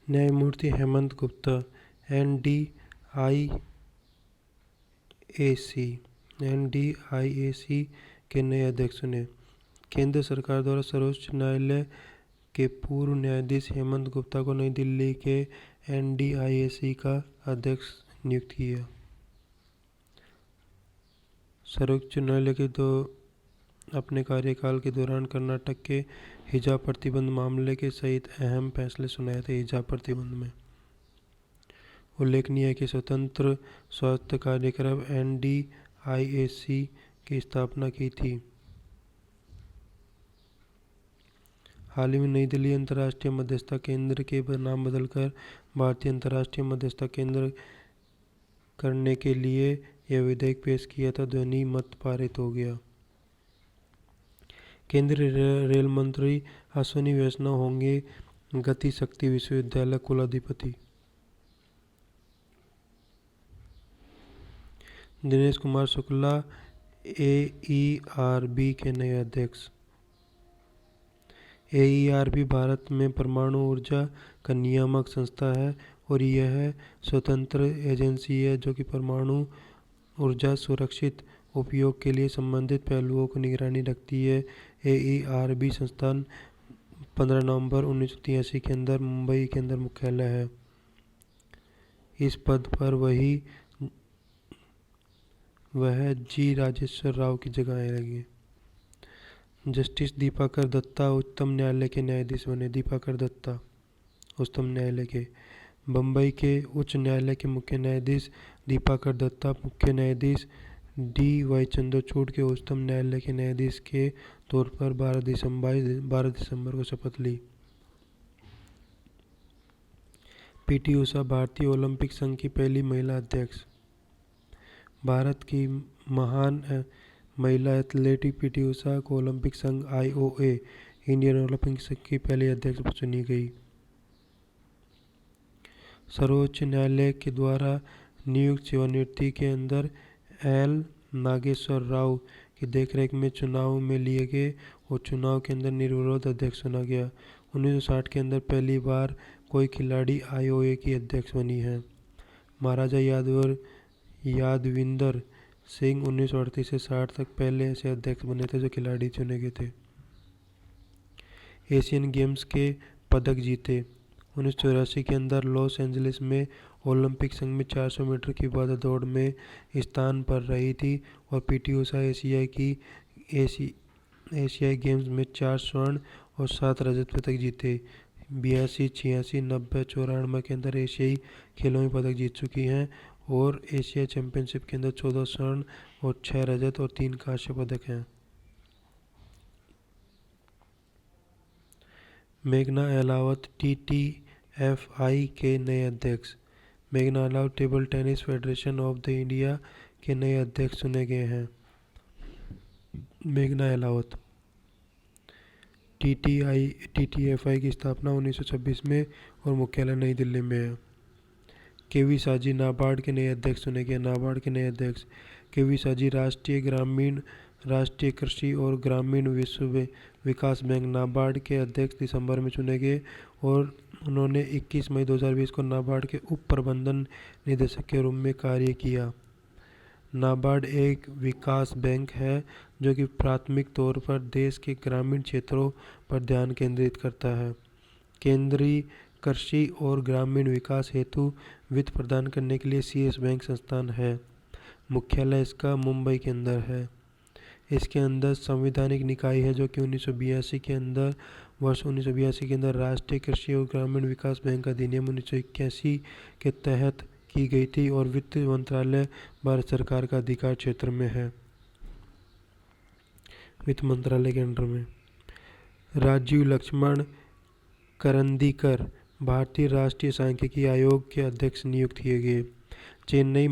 न्यायमूर्ति हेमंत गुप्ता एनडीआईएसी के नए अध्यक्ष चुने। केंद्र सरकार द्वारा सर्वोच्च न्यायालय के पूर्व न्यायाधीश हेमंत गुप्ता को नई दिल्ली के एनडीआईएसी का अध्यक्ष नियुक्त किया। सर्वोच्च न्यायालय के अपने कार्यकाल के दौरान कर्नाटक के हिजाब प्रतिबंध मामले के सहित अहम फैसले सुनाए थे। हिजाब प्रतिबंध में उल्लेखनीय है कि स्वतंत्र स्वास्थ्य कार्यक्रम एनडीआईएसी की स्थापना की थी। हाल ही में नई दिल्ली अंतर्राष्ट्रीय मध्यस्थता केंद्र के नाम बदलकर भारतीय अंतर्राष्ट्रीय मध्यस्थता केंद्र करने के लिए यह विधेयक पेश किया था। ध्वनि मत पारित हो गया। केंद्रीय रेल मंत्री अश्विनी वैष्णव होंगे गति शक्ति विश्वविद्यालय कुलाधिपति। दिनेश कुमार शुक्ला एईआरबी के नए अध्यक्ष। एईआरबी भारत में परमाणु ऊर्जा का नियामक संस्था है और यह स्वतंत्र एजेंसी है जो कि परमाणु ऊर्जा सुरक्षित उपयोग के लिए संबंधित पहलुओं की निगरानी रखती है। एईआरबी संस्थान 15 नवंबर 1983 के अंदर मुंबई के अंदर मुख्यालय है। इस पद पर वह जी राजेश्वर राव की जगह आएंगे। जस्टिस दीपाकर दत्ता उच्चतम न्यायालय के न्यायाधीश बने। दीपाकर दत्ता उच्चतम न्यायालय के। बम्बई के उच्च न्यायालय के मुख्य न्यायाधीश दीपाकर दत्ता मुख्य न्यायाधीश डी.वाई. चंद्रचूड़ के उच्चतम न्यायालय के न्यायाधीश के तौर पर 12 दिसंबर को शपथ ली। पीटी उषा भारतीय ओलंपिक संघ की पहली महिला अध्यक्ष। भारत की महान महिला एथलीट पीटी उषा को ओलंपिक संघ आईओए इंडियन ओलंपिक संघ की पहली अध्यक्ष चुनी गई। सर्वोच्च न्यायालय के द्वारा नियुक्त सेवानिवृत्ति के अंदर एल नागेश्वर राव की देखरेख में चुनाव में लिए गए और चुनाव के अंदर निर्विरोध अध्यक्ष चुना गया। 1960 के अंदर पहली बार कोई खिलाड़ी आईओए की अध्यक्ष बनी है। महाराजा यादविंदर सिंह 1938 से 60 तक पहले ऐसे अध्यक्ष बने थे जो खिलाड़ी चुने गए थे। एशियन गेम्स के पदक जीते। 1984 के अंदर लॉस एंजलिस में ओलंपिक संघ में 400 मीटर की बाधा दौड़ में स्थान पर रही थी और पीटी उषा एशियाई गेम्स में 4 स्वर्ण और 7 रजत पदक जीते। 82, 86, 90, 94 के अंदर एशियाई खेलों में पदक जीत चुकी हैं और एशिया चैंपियनशिप के अंदर 14 स्वर्ण और 6 रजत और 3 कांस्य पदक हैं। मेघना अहलावत टीटीएफआई के नए अध्यक्ष। मेघना Ahlawat table tennis federation of the India के नए अध्यक्ष चुने गए हैं। मेघना अहलावत। टीटीएफआई की स्थापना 1926 में और मुख्यालय नई दिल्ली में है। केवी साजी नाबार्ड के नए अध्यक्ष चुने गए। नाबार्ड के नए अध्यक्ष केवी साजी राष्ट्रीय कृषि और ग्रामीण विकास बैंक नाबार्ड के अध्यक्ष दिसंबर में चुने गए और उन्होंने 21 मई 2020 को नाबार्ड के उप प्रबंधन निदेशक के रूप में कार्य किया। नाबार्ड एक विकास बैंक है जो कि प्राथमिक तौर पर देश के ग्रामीण क्षेत्रों पर ध्यान केंद्रित करता है। केंद्रीय कृषि और ग्रामीण विकास हेतु वित्त प्रदान करने के लिए सीएस बैंक संस्थान है। मुख्यालय इसका मुंबई के अंदर है। इसके अंदर संवैधानिक निकाय है जो कि 1982 के अंदर राष्ट्रीय कृषि और ग्रामीण विकास बैंक अधिनियम 1981 के तहत की गई थी और वित्त मंत्रालय भारत सरकार का अधिकार क्षेत्र में है। वित्त मंत्रालय के अंडर में। राजीव लक्ष्मण करंदीकर भारतीय राष्ट्रीय सांख्यिकी आयोग के अध्यक्ष नियुक्त किए गए। Chennai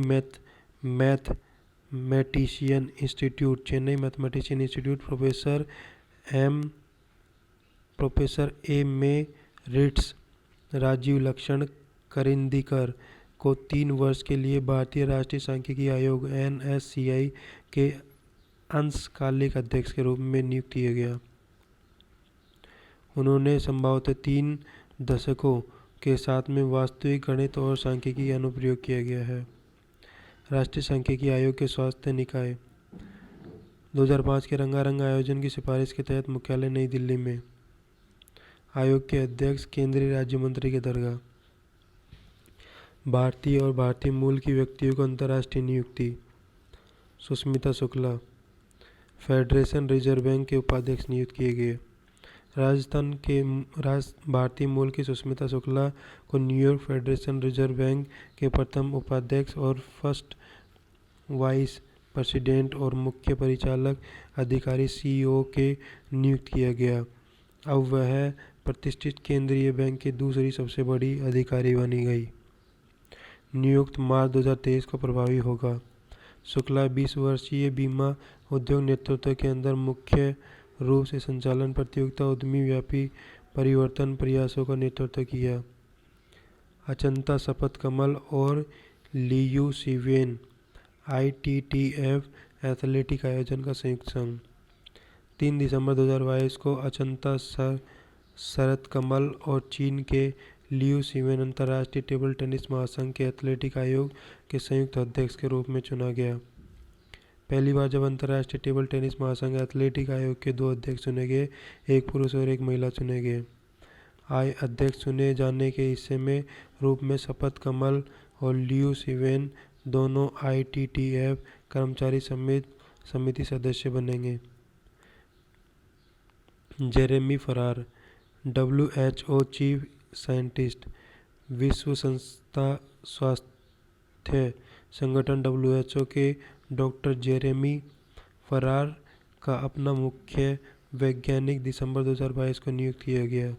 mathematician institute professor emeritus Rajeev Laxman Karandikar को 3 वर्ष के लिए भारतीय राष्ट्रीय सांख्यिकी आयोग NSCI के अंशकालिक अध्यक्ष के रूप में नियुक्त किया गया। उन्होंने संभवतः 3 दशकों के साथ में वास्तविक गणित और सांख्यिकी का अनुप्रयोग किया गया है। राष्ट्रीय सांख्यिकी आयोग के स्वास्थ्य निकाय 2005 के रंगारंग आयोजन की सिफारिश के तहत मुख्यालय नई दिल्ली में। आयोग के अध्यक्ष केंद्रीय राज्य मंत्री के दरगाह। भारतीय और भारतीय मूल की व्यक्तियों को अंतर्राष्ट्रीय नियुक्ति। Sushmita Shukla federation reserve bank के उपाध्यक्ष नियुक्त किए गए। राजस्थान के भारतीय मूल की सुष्मिता शुक्ला को न्यूयॉर्क फेडरेशन रिजर्व बैंक के प्रथम उपाध्यक्ष और फर्स्ट वाइस प्रेसिडेंट और मुख्य परिचालक अधिकारी सीईओ के नियुक्त किया गया। अब वह प्रतिष्ठित केंद्रीय बैंक की दूसरी सबसे बड़ी अधिकारी बनी गई। नियुक्त मार्च 2023 को प्रभावी होगा। शुक्ला 20 वर्षीय बीमा उद्योग नेतृत्व के अंदर मुख्य रूप से संचालन प्रतियोगिता उद्यमी व्यापी परिवर्तन प्रयासों का नेतृत्व किया। अचंता शपथ कमल और लियू शिवेन ITTF एथलेटिक आयोजन का संयुक्त संघ। 3 दिसंबर 2022 को अचंता शरत कमल और चीन के लियू शिवेन अंतर्राष्ट्रीय टेबल टेनिस महासंघ के एथलेटिक आयोग के संयुक्त अध्यक्ष के रूप में चुना गया। पहली बार जब अंतर्राष्ट्रीय टेबल टेनिस महासंघ एथलेटिक आयोग के 2 अध्यक्ष चुने गए, एक पुरुष और एक महिला चुने गए। अध्यक्ष चुने जाने के हिस्से में रूप में शपथ कमल और लियू शिवेन दोनों ITTF कर्मचारी समिति सदस्य बनेंगे। जेरेमी फरार WHO चीफ साइंटिस्ट। विश्व स्वास्थ्य संगठन WHO के डॉक्टर जेरेमी फरार का अपना मुख्य वैज्ञानिक दिसंबर 2022 को नियुक्त किया गया।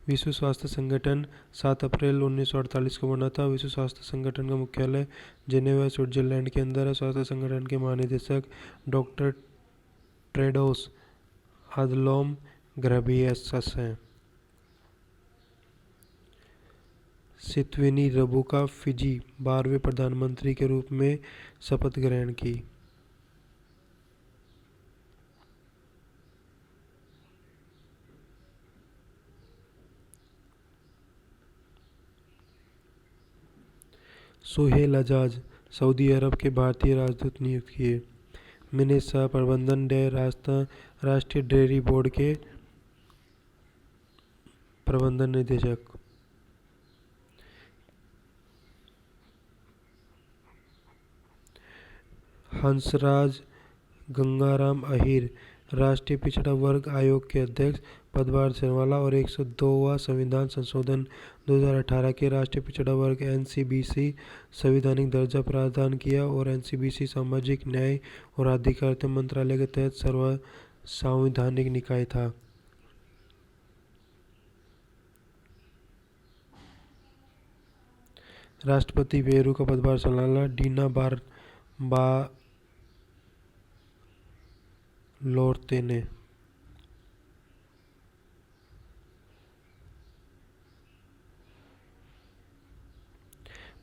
विश्व स्वास्थ्य संगठन 7 अप्रैल 1948 को बना था। विश्व स्वास्थ्य संगठन का मुख्यालय जेनेवा स्विट्जरलैंड के अंदर है। स्वास्थ्य संगठन के महानिदेशक डॉक्टर टेड्रोस अधनोम घेब्रेयेसस हैं। सितवेनी रबुका फिजी 12वें प्रधानमंत्री के रूप में शपथ ग्रहण की। सोहेल आजाज सऊदी अरब के भारतीय राजदूत नियुक्त किए। मिनेश शाह प्रबंधन राष्ट्रीय डेयरी बोर्ड के प्रबंधन निदेशक। हंसराज गंगाराम अहिर राष्ट्रीय पिछड़ा वर्ग आयोग के अध्यक्ष पदभार संभाला और 102वां संविधान संशोधन 2018 के राष्ट्रीय पिछड़ा वर्ग NCBC संवैधानिक दर्जा प्रदान किया और NCBC सामाजिक न्याय और अधिकारिता मंत्रालय के तहत संवैधानिक निकाय था। राष्ट्रपति पेरू का पदभार संभाला डीना बालोते ने।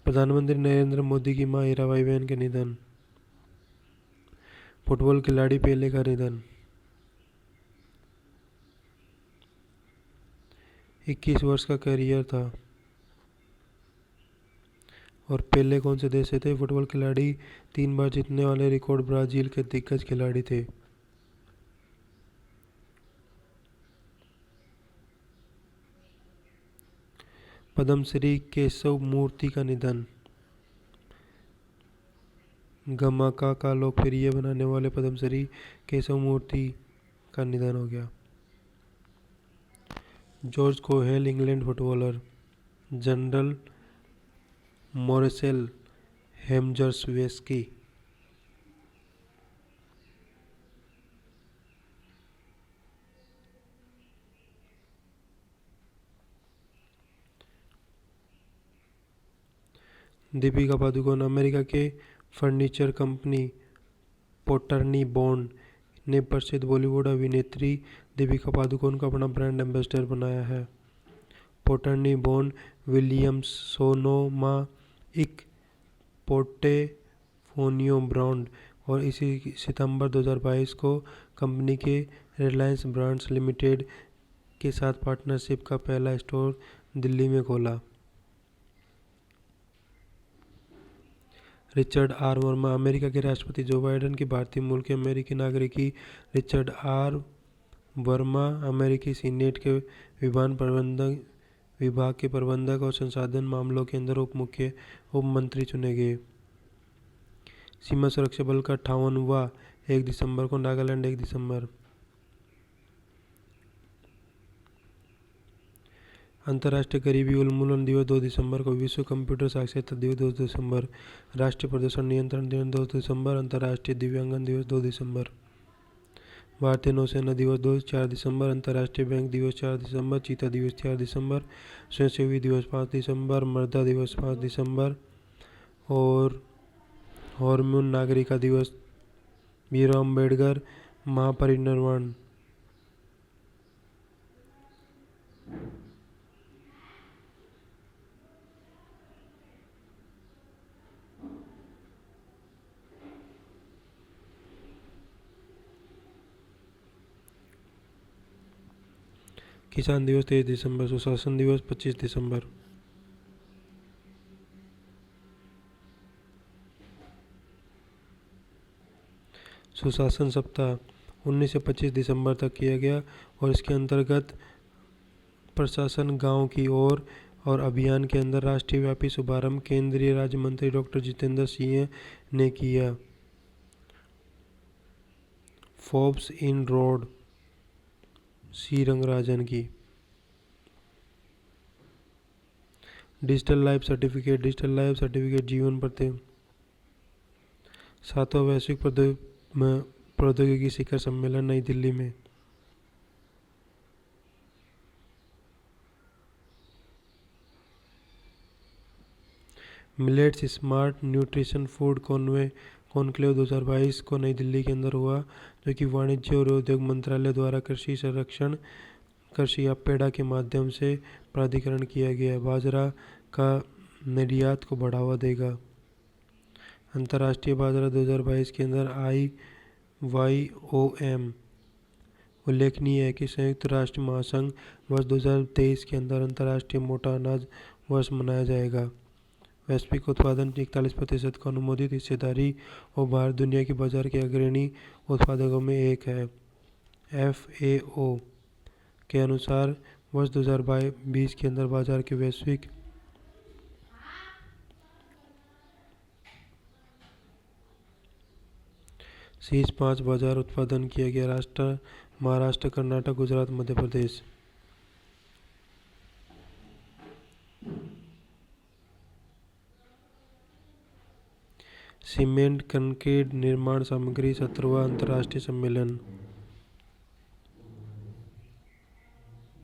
प्रधानमंत्री नरेंद्र मोदी की मां हीराबाई बहन के निधन। फुटबॉल खिलाड़ी पेले का निधन। 21 वर्ष का करियर था। और पेले कौन से देश से थे? फुटबॉल खिलाड़ी 3 बार जीतने वाले रिकॉर्ड ब्राजील के दिग्गज खिलाड़ी थे। पद्मश्री केशव मूर्ति का निधन। गमका का लोकप्रिय बनाने वाले पद्मश्री केशव मूर्ति का निधन हो गया। George Cohen England footballer. General मोरेसेल हेमजर्सवेस्की। दीपिका पादुकोण अमेरिका के फर्नीचर कंपनी पोटर्नी बॉन्ड ने प्रसिद्ध बॉलीवुड अभिनेत्री दीपिका पादुकोण को अपना ब्रांड एम्बेसडर बनाया है। पोटर्नी बॉन्ड विलियम्स सोनोमा एक पोर्टफोलियो ब्रांड और इसी सितंबर 2022 को कंपनी के रिलायंस ब्रांड्स लिमिटेड के साथ पार्टनरशिप का पहला स्टोर दिल्ली में खोला। Richard are Verma. अमेरिका के राष्ट्रपति जो बाइडेन की भारतीय मूल के अमेरिकी नागरिकी रिचर्ड आर वर्मा अमेरिकी सीनेट के विभाग के प्रबंधक और संसाधन मामलों के अंदर उप मंत्री चुने गए। सीमा सुरक्षा बल का 58वां 1 दिसंबर को, नागालैंड 1 दिसंबर। अंतर्राष्ट्रीय गरीबी उन्मूलन दिवस 2 दिसंबर को, विश्व कंप्यूटर साक्षरता दिवस 2 दिसंबर, राष्ट्रीय प्रदूषण नियंत्रण दिवस 2 दिसंबर, अंतर्राष्ट्रीय दिव्यांगन दिवस 2 दिसंबर, भारतीय नौसेना दिवस 4 दिसंबर, अंतर्राष्ट्रीय बैंक दिवस 4 दिसंबर, चीता दिवस 4 दिसंबर, स्वयंसेवी दिवस 5 दिसंबर, मर्दा दिवस 5 दिसंबर और हॉर्मोन नागरिका दिवस, भीमराव अम्बेडकर महापरिनिर्वाण। किसान दिवस 23 दिसंबर, सुशासन दिवस 25 दिसंबर। सुशासन सप्ताह 19 से 25 दिसंबर तक किया गया और इसके अंतर्गत प्रशासन गांव की ओर और अभियान के अंदर राष्ट्रीय व्यापी शुभारंभ केंद्रीय राज्य मंत्री डॉक्टर जितेंद्र सिंह ने किया। फोर्ब्स इन रोड सी रंगराजन की। डिजिटल लाइफ सर्टिफिकेट जीवन प्रति। 7वां वैश्विक प्रौद्योगिकी शिखर सम्मेलन नई दिल्ली में। Millets smart nutrition food conclave 2022 को नई दिल्ली के अंदर हुआ, जो कि वाणिज्य और उद्योग मंत्रालय द्वारा कृषि संरक्षण कृषि अपेड़ा के माध्यम से प्राधिकरण किया गया। बाजरा का निर्यात को बढ़ावा देगा। अंतर्राष्ट्रीय बाजरा 2022 के अंदर IYOM। उल्लेखनीय है कि संयुक्त राष्ट्र महासंघ वर्ष 2023 के अंदर अंतर्राष्ट्रीय मोटा अनाज वर्ष मनाया जाएगा। वैश्विक उत्पादन 41% को अनुमोदित हिस्सेदारी और भारत दुनिया की बाजार के अग्रणी उत्पादकों में एक है। FAO के अनुसार वर्ष 2020 के अंदर बाजार के वैश्विक शीर्ष 5 बाजार उत्पादन किया गया। महाराष्ट्र, कर्नाटक, गुजरात, मध्य प्रदेश। सीमेंट कंक्रीट निर्माण सामग्री 17वां अंतर्राष्ट्रीय सम्मेलन।